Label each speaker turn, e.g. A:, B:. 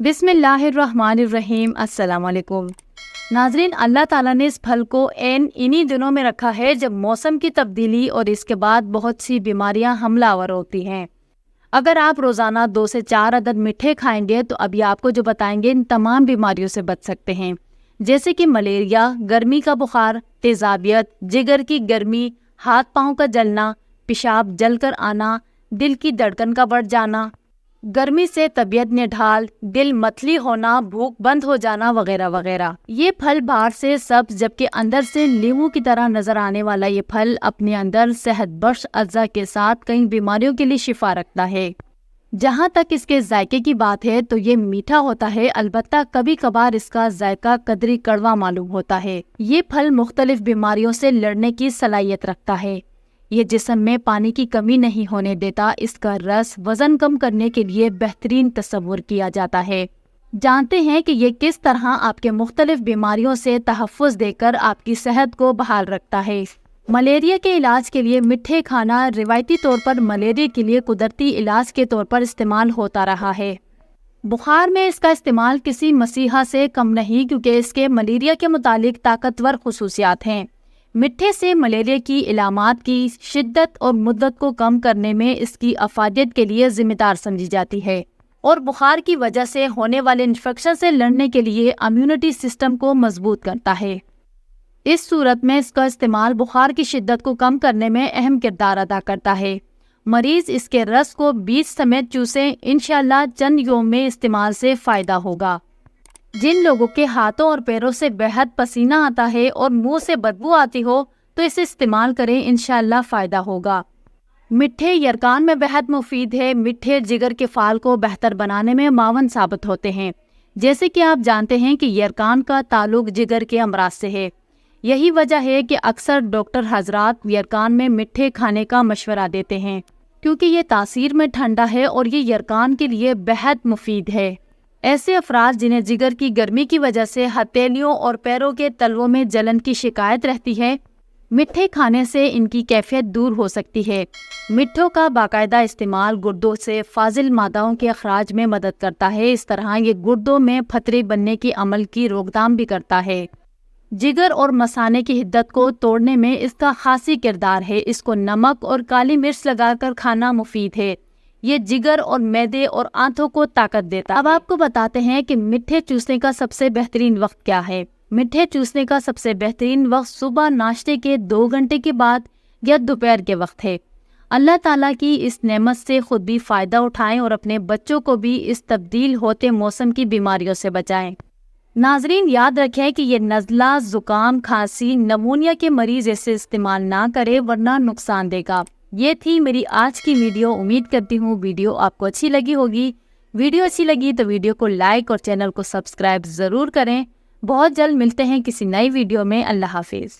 A: बिस्मिल्लाहिर्रहमानिर्रहीम। अस्सलाम वालेकुम नाजरीन, अल्लाह ताला ने इस फल को इन्हीं दिनों में रखा है जब मौसम की तब्दीली और इसके बाद बहुत सी बीमारियां हमलावर होती हैं। अगर आप रोज़ाना 2 से 4 अदद मिठे खाएंगे तो अभी आपको जो बताएंगे इन तमाम बीमारियों से बच सकते हैं, जैसे कि मलेरिया, गर्मी का बुखार, तेज़ाबियत, जिगर की गर्मी, हाथ पाँव का जलना, पेशाब जलकर आना, दिल की धड़कन का बढ़ जाना, गर्मी से तबीयत निढाल, दिल मतली होना, भूख बंद हो जाना वगैरह वगैरह। ये फल बाहर से सब्ज जबकि अंदर से लीमू की तरह नजर आने वाला ये फल अपने अंदर सेहत बख्श अज्जा के साथ कई बीमारियों के लिए शिफा रखता है। जहाँ तक इसके जायके की बात है तो ये मीठा होता है, अलबत्ता कभी कभार इसका जायका कदरी कड़वा मालूम होता है। ये फल मुख्तलिफ बीमारियों से लड़ने की सलाहियत रखता है। ये जिस्म में पानी की कमी नहीं होने देता। इसका रस वजन कम करने के लिए बेहतरीन तस्वुर किया जाता है। जानते हैं कि ये किस तरह आपके मुख्तलिफ बीमारियों से तहफ़्फ़ुज़ देकर आपकी सेहत को बहाल रखता है। मलेरिया के इलाज के लिए मिठे खाना रिवायती तौर पर मलेरिया के लिए कुदरती इलाज के तौर पर इस्तेमाल होता रहा है। बुखार में इसका इस्तेमाल किसी मसीहा से कम नहीं, क्योंकि इसके मलेरिया के मुतालिक ताकतवर खुसूसियात हैं। मिठे से मलेरिया की इलामात की शिद्दत और मुद्दत को कम करने में इसकी अफादियत के लिए जिम्मेदार समझी जाती है और बुखार की वजह से होने वाले इन्फेक्शन से लड़ने के लिए इम्यूनिटी सिस्टम को मजबूत करता है। इस सूरत में इसका इस्तेमाल बुखार की शिद्दत को कम करने में अहम किरदार अदा करता है। मरीज इसके रस को बीज समेत चूसें, इंशाअल्लाह चंद योम में इस्तेमाल से फ़ायदा होगा। जिन लोगों के हाथों और पैरों से बेहद पसीना आता है और मुंह से बदबू आती हो तो इसे इस्तेमाल करें, इंशाअल्लाह फ़ायदा होगा। मिठे यरकान में बेहद मुफीद है। मिठे जिगर के फाल को बेहतर बनाने में मावन साबित होते हैं। जैसे कि आप जानते हैं कि यरकान का ताल्लुक जिगर के अमराज से है। यही वजह है कि अक्सर डॉक्टर हजरात यरकान में मिठे खाने का मशवरा देते हैं, क्योंकि ये तासीर में ठंडा है और ये यरकान के लिए बेहद मुफीद है। ऐसे अफराद जिन्हें जिगर की गर्मी की वजह से हथेलियों और पैरों के तलवों में जलन की शिकायत रहती है, मिठे खाने से इनकी कैफियत दूर हो सकती है। मिठों का बाकायदा इस्तेमाल गुर्दों से फाजिल मादाओं के अखराज में मदद करता है। इस तरह ये गुर्दों में फतरे बनने की अमल की रोकथाम भी करता है। जिगर और मसाने की हिद्दत को तोड़ने में इसका खासी किरदार है। इसको नमक और काली मिर्च लगाकर खाना मुफीद है। ये जिगर और मैदे और आंतों को ताकत देता है। अब आपको बताते हैं कि मिठे चूसने का सबसे बेहतरीन वक्त क्या है। मिठे चूसने का सबसे बेहतरीन वक्त सुबह नाश्ते के 2 घंटे के बाद या दोपहर के वक्त है। अल्लाह ताला की इस नेमत से खुद भी फ़ायदा उठाएं और अपने बच्चों को भी इस तब्दील होते मौसम की बीमारियों से बचाएं। नाजरीन, याद रखें कि ये नज़ला, ज़ुकाम, खांसी, नमूनिया के मरीज़ इसे इस्तेमाल ना करें वरना नुकसान देगा। ये थी मेरी आज की वीडियो। उम्मीद करती हूँ वीडियो आपको अच्छी लगी होगी। वीडियो अच्छी लगी तो वीडियो को लाइक और चैनल को सब्सक्राइब ज़रूर करें। बहुत जल्द मिलते हैं किसी नई वीडियो में। अल्लाह हाफिज़।